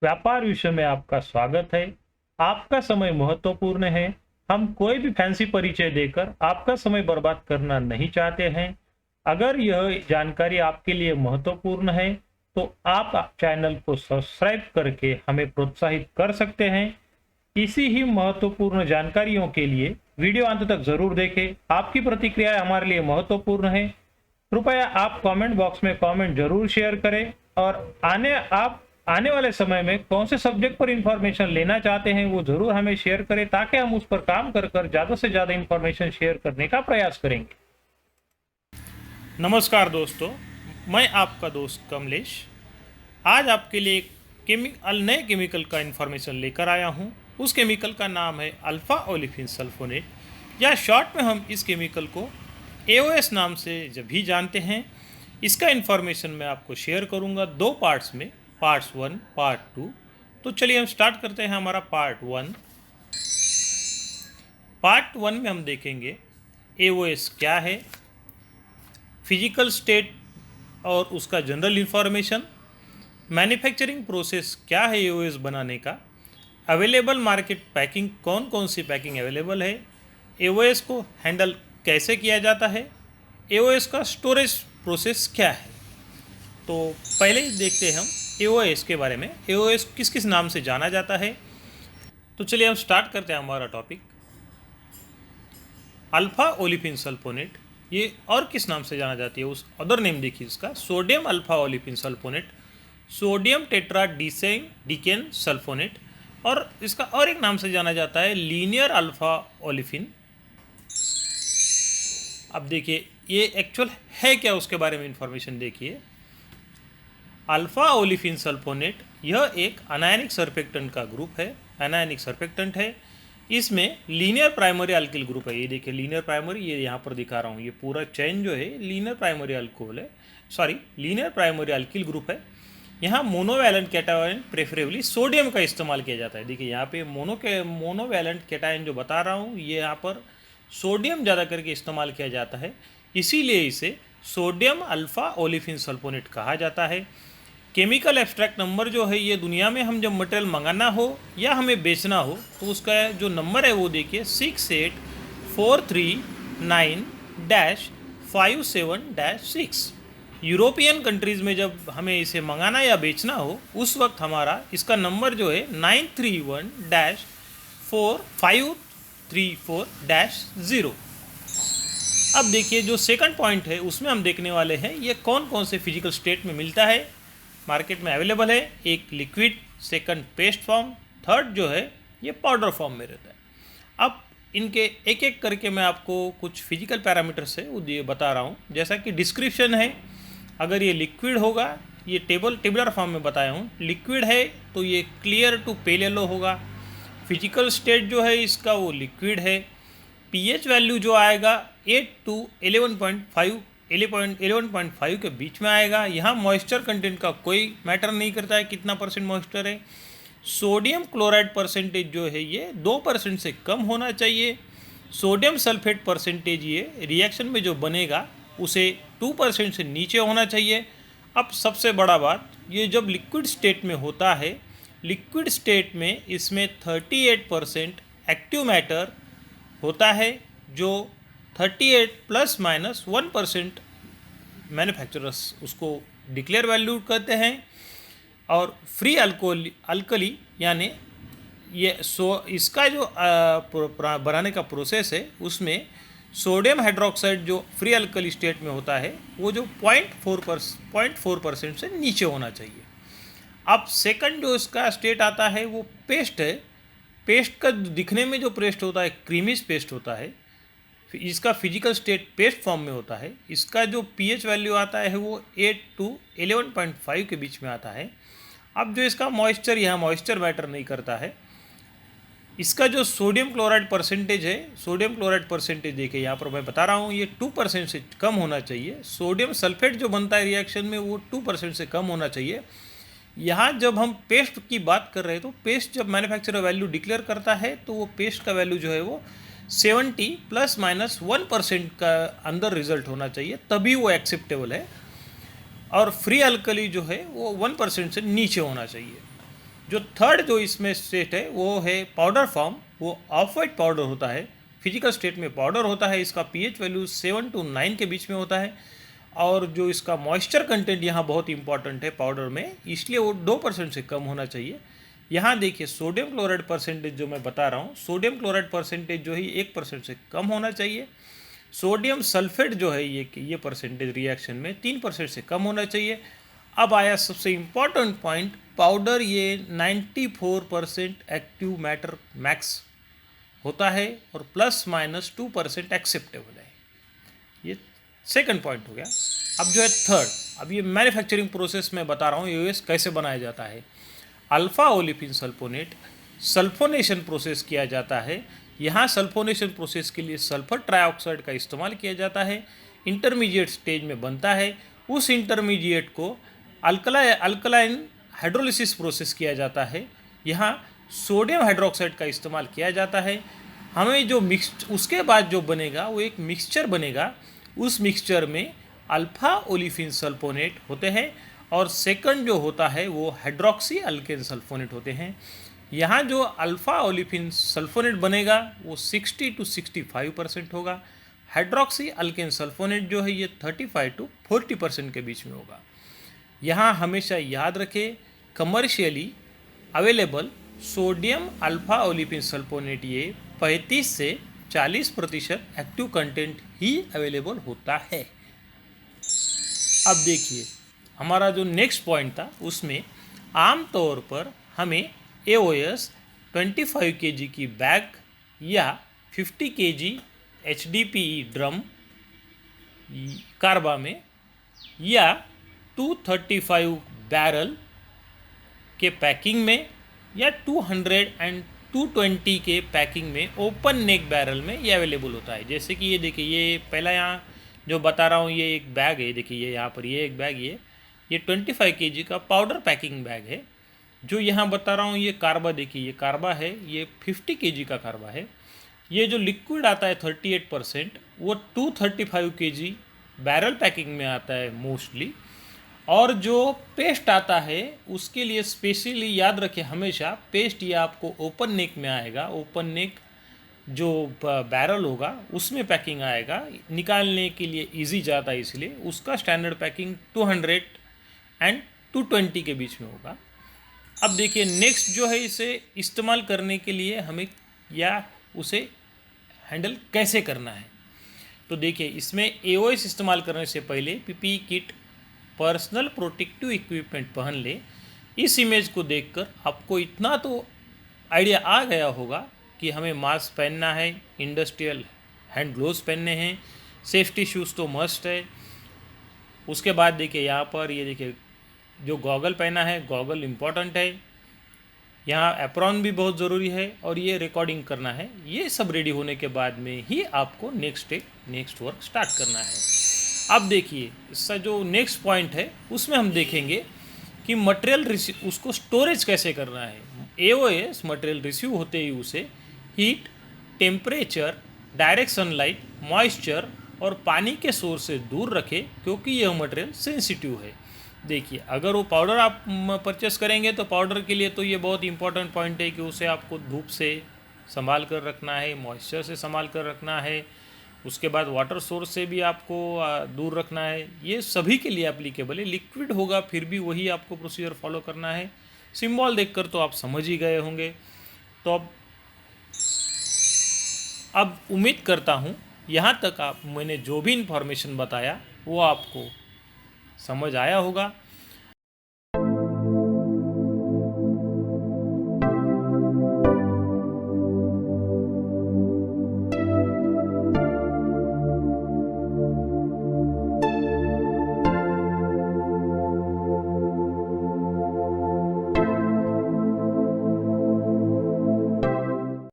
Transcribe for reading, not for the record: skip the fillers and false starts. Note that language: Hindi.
व्यापार विषय में आपका स्वागत है। आपका समय महत्वपूर्ण है। हम कोई भी फैंसी परिचय देकर आपका समय बर्बाद करना नहीं चाहते हैं। अगर यह जानकारी आपके लिए महत्वपूर्ण है तो आप चैनल को सब्सक्राइब करके हमें प्रोत्साहित कर सकते हैं। इसी ही महत्वपूर्ण जानकारियों के लिए वीडियो अंत तक जरूर देखें। आपकी प्रतिक्रिया हमारे लिए महत्वपूर्ण है। कृपया आप कमेंट बॉक्स में कमेंट जरूर शेयर करें और आने वाले समय में कौन से सब्जेक्ट पर इंफॉर्मेशन लेना चाहते हैं वो जरूर हमें शेयर करें, ताकि हम उस पर काम कर ज्यादा से ज्यादा इंफॉर्मेशन शेयर करने का प्रयास करेंगे। नमस्कार दोस्तों, मैं आपका दोस्त कमलेश आज आपके लिए एक नए केमिकल का इन्फॉर्मेशन लेकर आया हूँ। उस केमिकल का नाम है अल्फा ओलिफिन सल्फोनेट, या शॉर्ट में हम इस केमिकल को एओएस नाम से जब भी जानते हैं। इसका इन्फॉर्मेशन मैं आपको शेयर करूँगा दो पार्ट्स में, पार्ट्स 1 पार्ट 2। तो चलिए हम स्टार्ट करते हैं हमारा पार्ट 1। पार्ट 1 में हम देखेंगे एओएस क्या है, फिजिकल स्टेट और उसका जनरल इंफॉर्मेशन, मैन्युफैक्चरिंग प्रोसेस क्या है एओएस बनाने का, अवेलेबल मार्केट पैकिंग, कौन कौन सी पैकिंग अवेलेबल है, एओएस को हैंडल कैसे किया जाता है, एओएस का स्टोरेज प्रोसेस क्या है। तो पहले ही देखते हैं हम एओएस के बारे में, एओएस किस किस नाम से जाना जाता है। तो चलिए हम स्टार्ट करते हैं हमारा टॉपिक। अल्फा ओलिफिन सल्फोनेट ये और किस नाम से जाना जाती है, उस अदर नेम देखिए इसका, sodium alpha olefin sulphonate, sodium tetradecane sulphonate, और इसका और एक नाम से जाना जाता है लीनियर अल्फा ओलिफिन। अब देखिए ये एक्चुअल है क्या, उसके बारे में इंफॉर्मेशन देखिए। अल्फा ओलिफिन सल्फोनेट यह एक अनायनिक सरफेक्टेंट का ग्रुप है, अनायनिक सरफेक्टेंट है। इसमें लीनियर प्राइमरी अल्किल ग्रुप है। ये देखिए लीनियर प्राइमरी, ये यहाँ पर दिखा रहा हूँ, ये पूरा चेन जो है लीनियर प्राइमरी अल्कोहल है, लीनियर प्राइमरी अल्किल ग्रुप है। यहाँ मोनोवैलेंट कैटायन प्रेफरेबली सोडियम का इस्तेमाल किया जाता है। देखिए यहाँ पे मोनोवैलेंट कैटायन जो बता रहा हूँ, ये यहाँ पर सोडियम ज़्यादा करके इस्तेमाल किया जाता है, इसीलिए इसे सोडियम अल्फा ओलिफिन सल्फोनेट कहा जाता है। केमिकल एब्स्ट्रैक्ट नंबर जो है, ये दुनिया में हम जब मटेरियल मंगाना हो या हमें बेचना हो तो उसका जो नंबर है वो देखिए 68439-57-6। यूरोपियन कंट्रीज़ में जब हमें इसे मंगाना या बेचना हो उस वक्त हमारा इसका नंबर जो है 931-4534-0। अब देखिए जो सेकंड पॉइंट है उसमें हम देखने वाले हैं ये कौन कौन से फिजिकल स्टेट में मिलता है, मार्केट में अवेलेबल है। एक liquid, second paste form, third जो है ये पाउडर फॉर्म में रहता है। अब इनके एक एक करके मैं आपको कुछ फिजिकल पैरामीटर्स है वो ये बता रहा हूँ। जैसा कि डिस्क्रिप्शन है, अगर ये लिक्विड होगा, ये टेबुलर फॉर्म में बताया हूँ, लिक्विड है तो ये क्लियर टू पेल येलो होगा। फिजिकल स्टेट जो है इसका वो लिक्विड है। पीएच वैल्यू जो आएगा 8 to 11.5 के बीच में आएगा। यहाँ मॉइस्चर कंटेंट का कोई मैटर नहीं करता है कितना परसेंट मॉइस्चर है। सोडियम क्लोराइड परसेंटेज जो है ये 2% से कम होना चाहिए। सोडियम सल्फेट परसेंटेज ये रिएक्शन में जो बनेगा उसे 2% से नीचे होना चाहिए। अब सबसे बड़ा बात, ये जब लिक्विड स्टेट में होता है, लिक्विड स्टेट में इसमें 38% एक्टिव मैटर होता है, जो 38 ± 1% मैन्युफैक्चरर्स उसको डिक्लेयर वैल्यू कहते हैं। और फ्री अल्कली यानी ये इसका जो बनाने का प्रोसेस है उसमें सोडियम हाइड्रोक्साइड जो फ्री अल्कली स्टेट में होता है वो जो 0.4% से नीचे होना चाहिए। अब सेकंड जो इसका स्टेट आता है वो पेस्ट है। पेस्ट का दिखने में जो पेस्ट होता है क्रीमिश पेस्ट होता है, इसका फिजिकल स्टेट पेस्ट फॉर्म में होता है। इसका जो पीएच वैल्यू आता है वो 8 to 11.5 के बीच में आता है। अब जो इसका मॉइस्चर, यहाँ मॉइस्चर मैटर नहीं करता है। इसका जो सोडियम क्लोराइड परसेंटेज है, सोडियम क्लोराइड परसेंटेज देखिए यहाँ पर मैं बता रहा हूँ, ये 2% से कम होना चाहिए। सोडियम सल्फेट जो बनता है रिएक्शन में वो 2% से कम होना चाहिए। यहाँ जब हम पेस्ट की बात कर रहे हैं तो पेस्ट जब मैन्युफैक्चरर वैल्यू डिक्लेयर करता है तो वो पेस्ट का वैल्यू जो है वो 70 ±1% का अंदर रिजल्ट होना चाहिए, तभी वो एक्सेप्टेबल है। और फ्री अल्कली जो है वो 1% से नीचे होना चाहिए। जो थर्ड जो इसमें स्टेट है वो है पाउडर फॉर्म, वो ऑफ वाइट पाउडर होता है, फिजिकल स्टेट में पाउडर होता है, इसका पीएच वैल्यू 7 to 9 के बीच में होता है। और जो इसका मॉइस्चर कंटेंट यहाँ बहुत इंपॉर्टेंट है पाउडर में, इसलिए वो 2% से कम होना चाहिए। यहाँ देखिए सोडियम क्लोराइड परसेंटेज जो मैं बता रहा हूँ, सोडियम क्लोराइड परसेंटेज जो है 1% से कम होना चाहिए। सोडियम सल्फेट जो है ये परसेंटेज रिएक्शन में 3% से कम होना चाहिए। अब आया सबसे इम्पॉर्टेंट पॉइंट, पाउडर ये 94% एक्टिव मैटर मैक्स होता है और ±2% एक्सेप्टेबल है। ये सेकंड पॉइंट हो गया। अब जो है थर्ड, अब ये मैन्युफैक्चरिंग प्रोसेस में बता रहा हूँ यूएस कैसे बनाया जाता है। Alpha olefin sulfonate sulfonation process किया जाता है। यहाँ सल्फोनेशन प्रोसेस के लिए सल्फर ट्राइऑक्साइड का इस्तेमाल किया जाता है, इंटरमीडिएट स्टेज में बनता है। उस इंटरमीडिएट को अल्कलाइन हाइड्रोलिसिस प्रोसेस किया जाता है। यहाँ सोडियम हाइड्रोक्साइड का इस्तेमाल किया जाता है। हमें जो उसके बाद जो बनेगा वो एक मिक्सचर बनेगा। उस मिक्सचर में अल्फा ओलिफिन सल्फोनेट होते हैं और सेकंड जो होता है वो हाइड्रोक्सी अल्केन सल्फोनेट होते हैं। यहाँ जो अल्फा ओलिफिन सल्फोनेट बनेगा वो 60 to 65% होगा। हाइड्रोक्सी अल्केन सल्फोनेट जो है ये 35 to 40% के बीच में होगा। यहाँ हमेशा याद रखें, commercially available sodium alpha olefin sulfonate ये 35 से 40% एक्टिव कंटेंट ही अवेलेबल होता है। अब देखिए हमारा जो नेक्स्ट पॉइंट था उसमें आमतौर पर हमें AOS 25 kg की बैग या 50 kg HDPE ड्रम कार्बा में या 235 बैरल के पैकिंग में या 200 एंड 220 के पैकिंग में ओपन नेक बैरल में ये अवेलेबल होता है। जैसे कि ये देखिए, ये पहला यहाँ जो बता रहा हूँ ये एक बैग है, देखिए ये यहाँ पर ये एक बैग, ये 25 kg का पाउडर पैकिंग बैग है। जो यहाँ बता रहा हूँ ये कार्बा, देखिए ये कार्बा है, ये 50 kg का कार्बा है। ये जो लिक्विड आता है 38% वो 235 kg बैरल पैकिंग में आता है मोस्टली। और जो पेस्ट आता है उसके लिए स्पेशली याद रखें हमेशा, पेस्ट ये आपको ओपन नेक में आएगा। ओपन नेक जो बैरल होगा उसमें पैकिंग आएगा, निकालने के लिए इजी जाता है, इसलिए उसका स्टैंडर्ड पैकिंग 200 एंड 220 के बीच में होगा। अब देखिए नेक्स्ट जो है, इसे इस्तेमाल करने के लिए हमें या उसे हैंडल कैसे करना है। तो देखिए इसमें AOS इस्तेमाल करने से पहले PPE kit, personal protective equipment पहन ले। इस इमेज को देखकर आपको इतना तो आइडिया आ गया होगा कि हमें मास्क पहनना है, इंडस्ट्रियल हैंड ग्लोव्स पहनने हैं, सेफ्टी शूज़ तो मस्ट है। उसके बाद देखिए यहाँ पर ये देखिए जो गॉगल पहना है, गॉगल इम्पॉर्टेंट है। यहाँ एप्रॉन भी बहुत ज़रूरी है और ये रिकॉर्डिंग करना है। ये सब रेडी होने के बाद में ही आपको नेक्स्ट वर्क स्टार्ट करना है। अब देखिए इसका जो नेक्स्ट पॉइंट है उसमें हम देखेंगे कि मटेरियल उसको स्टोरेज कैसे करना है। AOS मटेरियल रिसीव होते ही उसे heat, temperature, direct sunlight, moisture और पानी के सोर्स से दूर रखें, क्योंकि यह मटेरियल सेंसिटिव है। देखिए अगर वो पाउडर आप परचेस करेंगे तो पाउडर के लिए तो ये बहुत इंपॉर्टेंट पॉइंट है कि उसे आपको धूप से संभाल कर रखना है, मॉइस्चर से संभाल कर रखना है, उसके बाद वाटर सोर्स से भी आपको दूर रखना है। ये सभी के लिए एप्लीकेबल है। लिक्विड होगा फिर भी वही आपको प्रोसीजर फॉलो करना है। सिंबल देखकर तो आप समझ ही गए होंगे। तो अब उम्मीद करता हूँ यहाँ तक मैंने जो भी इन्फॉर्मेशन बताया वो आपको समझ आया होगा।